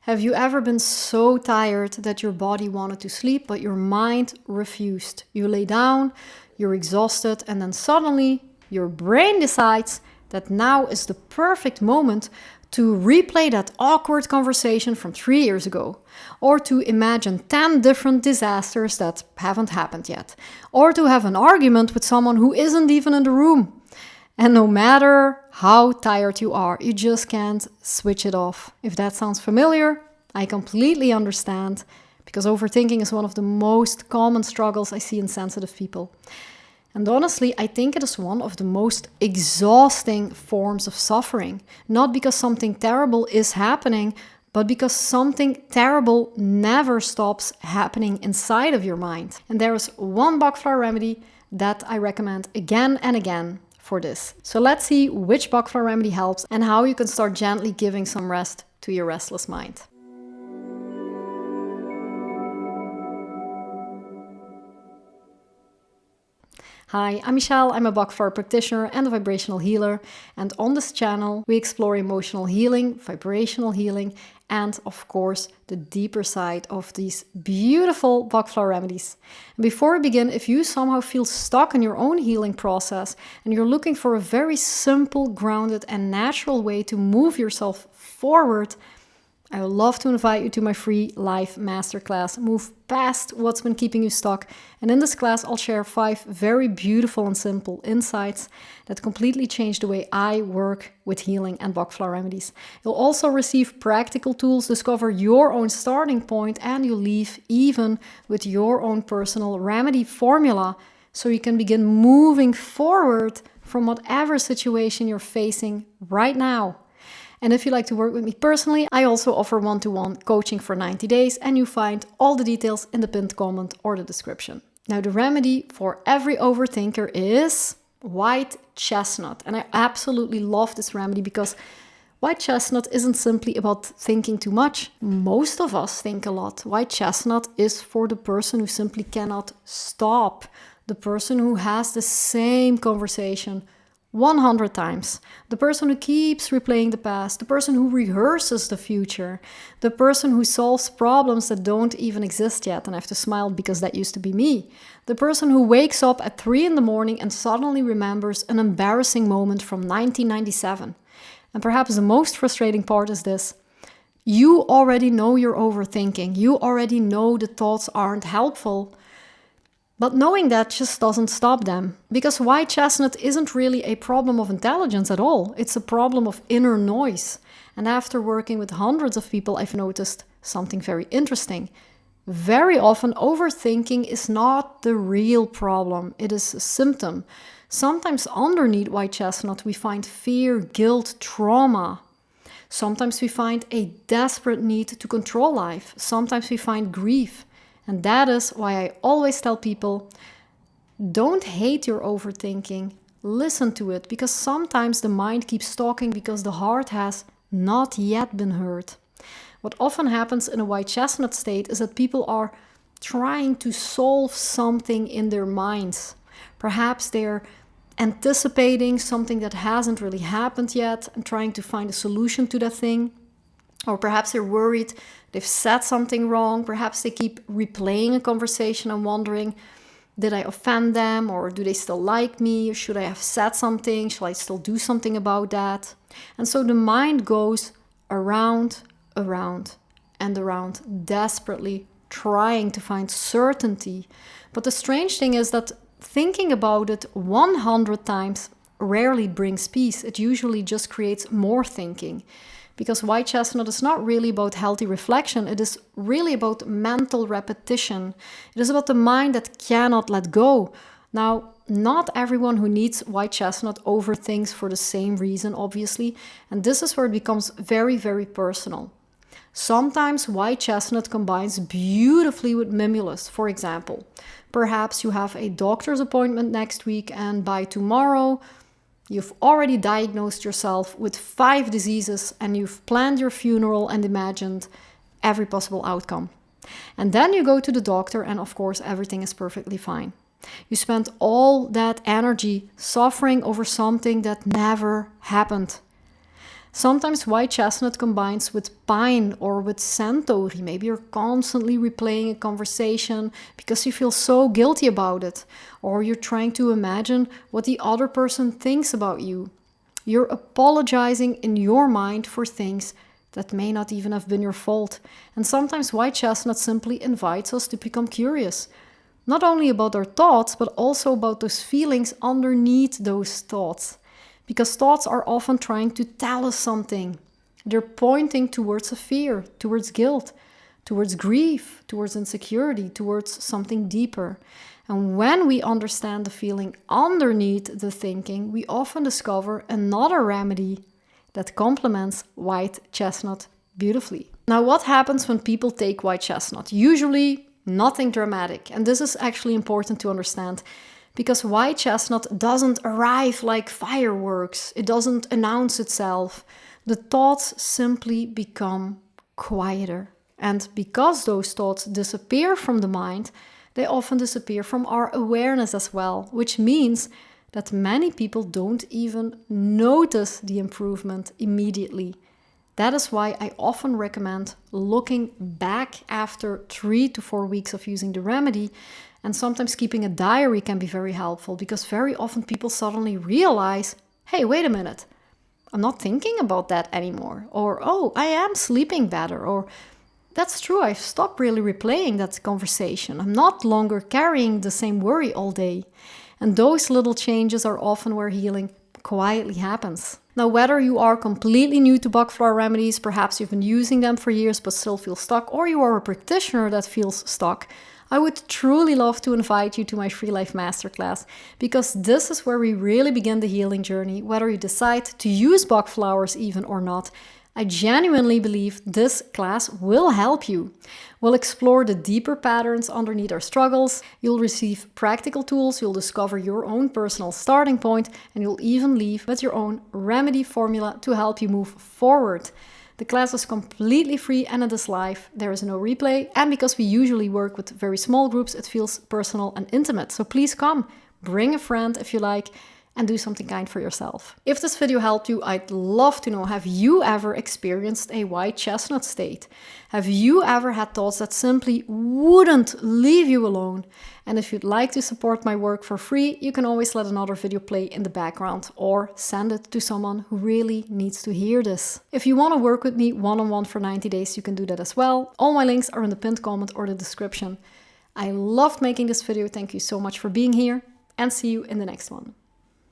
Have you ever been so tired that your body wanted to sleep, but your mind refused? You lay down, you're exhausted, and then suddenly your brain decides that now is the perfect moment to replay that awkward conversation from 3 years ago, or to imagine 10 different disasters that haven't happened yet, or to have an argument with someone who isn't even in the room. And no matter how tired you are, you just can't switch it off. If that sounds familiar, I completely understand, because overthinking is one of the most common struggles I see in sensitive people. And honestly, I think it is one of the most exhausting forms of suffering. Not because something terrible is happening, but because something terrible never stops happening inside of your mind. And there is one Bach Flower remedy that I recommend again and again for this. So let's see which Bach Flower remedy helps and how you can start gently giving some rest to your restless mind. Hi, I'm Michelle. I'm a Bach Flower practitioner and a vibrational healer. And on this channel, we explore emotional healing, vibrational healing, and of course, the deeper side of these beautiful Bach Flower remedies. And before we begin, if you somehow feel stuck in your own healing process and you're looking for a very simple, grounded, and natural way to move yourself forward, I would love to invite you to my free live masterclass, Move Past What's Been Keeping You Stuck. And in this class, I'll share 5 very beautiful and simple insights that completely change the way I work with healing and Bach Flower remedies. You'll also receive practical tools, discover your own starting point, and you'll leave even with your own personal remedy formula so you can begin moving forward from whatever situation you're facing right now. And if you'd like to work with me personally, I also offer one-to-one coaching for 90 days, and you find all the details in the pinned comment or the description. Now, the remedy for every overthinker is White Chestnut. And I absolutely love this remedy because White Chestnut isn't simply about thinking too much. Most of us think a lot. White Chestnut is for the person who simply cannot stop, the person who has the same conversation 100 times, the person who keeps replaying the past, the person who rehearses the future, the person who solves problems that don't even exist yet, and I have to smile because that used to be me, the person who wakes up at 3 in the morning and suddenly remembers an embarrassing moment from 1997. And perhaps the most frustrating part is this: you already know you're overthinking, you already know the thoughts aren't helpful, but knowing that just doesn't stop them, because White Chestnut isn't really a problem of intelligence at all. It's a problem of inner noise. And after working with hundreds of people, I've noticed something very interesting. Very often, overthinking is not the real problem. It is a symptom. Sometimes underneath White Chestnut, we find fear, guilt, trauma. Sometimes we find a desperate need to control life. Sometimes we find grief. And that is why I always tell people, don't hate your overthinking, listen to it, because sometimes the mind keeps talking because the heart has not yet been heard. What often happens in a White Chestnut state is that people are trying to solve something in their minds. Perhaps they're anticipating something that hasn't really happened yet and trying to find a solution to that thing. Or perhaps they're worried they've said something wrong. Perhaps they keep replaying a conversation and wondering, did I offend them? Or do they still like me? Should I have said something? Shall I still do something about that? And so the mind goes around, and around, desperately trying to find certainty. But the strange thing is that thinking about it 100 times rarely brings peace. It usually just creates more thinking. Because White Chestnut is not really about healthy reflection. It is really about mental repetition. It is about the mind that cannot let go. Now, not everyone who needs White Chestnut overthinks for the same reason, obviously. And this is where it becomes very, very personal. Sometimes White Chestnut combines beautifully with Mimulus, for example. Perhaps you have a doctor's appointment next week, and by tomorrow, you've already diagnosed yourself with 5 diseases and you've planned your funeral and imagined every possible outcome. And then you go to the doctor and of course everything is perfectly fine. You spend all that energy suffering over something that never happened. Sometimes white chestnut combines with pine or with centauri. Maybe you're constantly replaying a conversation because you feel so guilty about it, or you're trying to imagine what the other person thinks about you. You're apologizing in your mind for things that may not even have been your fault. And sometimes white chestnut simply invites us to become curious, not only about our thoughts, but also about those feelings underneath those thoughts. Because thoughts are often trying to tell us something. They're pointing towards a fear, towards guilt, towards grief, towards insecurity, towards something deeper. And when we understand the feeling underneath the thinking, we often discover another remedy that complements white chestnut beautifully. Now, what happens when people take white chestnut? Usually nothing dramatic. And this is actually important to understand, because white chestnut doesn't arrive like fireworks. It doesn't announce itself. The thoughts simply become quieter. And because those thoughts disappear from the mind, they often disappear from our awareness as well, which means that many people don't even notice the improvement immediately. That is why I often recommend looking back after 3 to 4 weeks of using the remedy. And sometimes keeping a diary can be very helpful, because very often people suddenly realize, hey, wait a minute, I'm not thinking about that anymore. Or, oh, I am sleeping better. Or, that's true, I've stopped really replaying that conversation. I'm not longer carrying the same worry all day. And those little changes are often where healing quietly happens. Now, whether you are completely new to Bach Flower Remedies, perhaps you've been using them for years but still feel stuck, or you are a practitioner that feels stuck, I would truly love to invite you to my Free Life Masterclass, because this is where we really begin the healing journey, whether you decide to use Bach flowers even or not. I genuinely believe this class will help you. We'll explore the deeper patterns underneath our struggles, you'll receive practical tools, you'll discover your own personal starting point, and you'll even leave with your own remedy formula to help you move forward. The class is completely free and it is live. There is no replay, and because we usually work with very small groups, it feels personal and intimate. So please come, bring a friend if you like, and do something kind for yourself. If this video helped you, I'd love to know, have you ever experienced a white chestnut state? Have you ever had thoughts that simply wouldn't leave you alone? And if you'd like to support my work for free, you can always let another video play in the background or send it to someone who really needs to hear this. If you want to work with me one-on-one for 90 days, you can do that as well. All my links are in the pinned comment or the description. I loved making this video. Thank you so much for being here, and see you in the next one.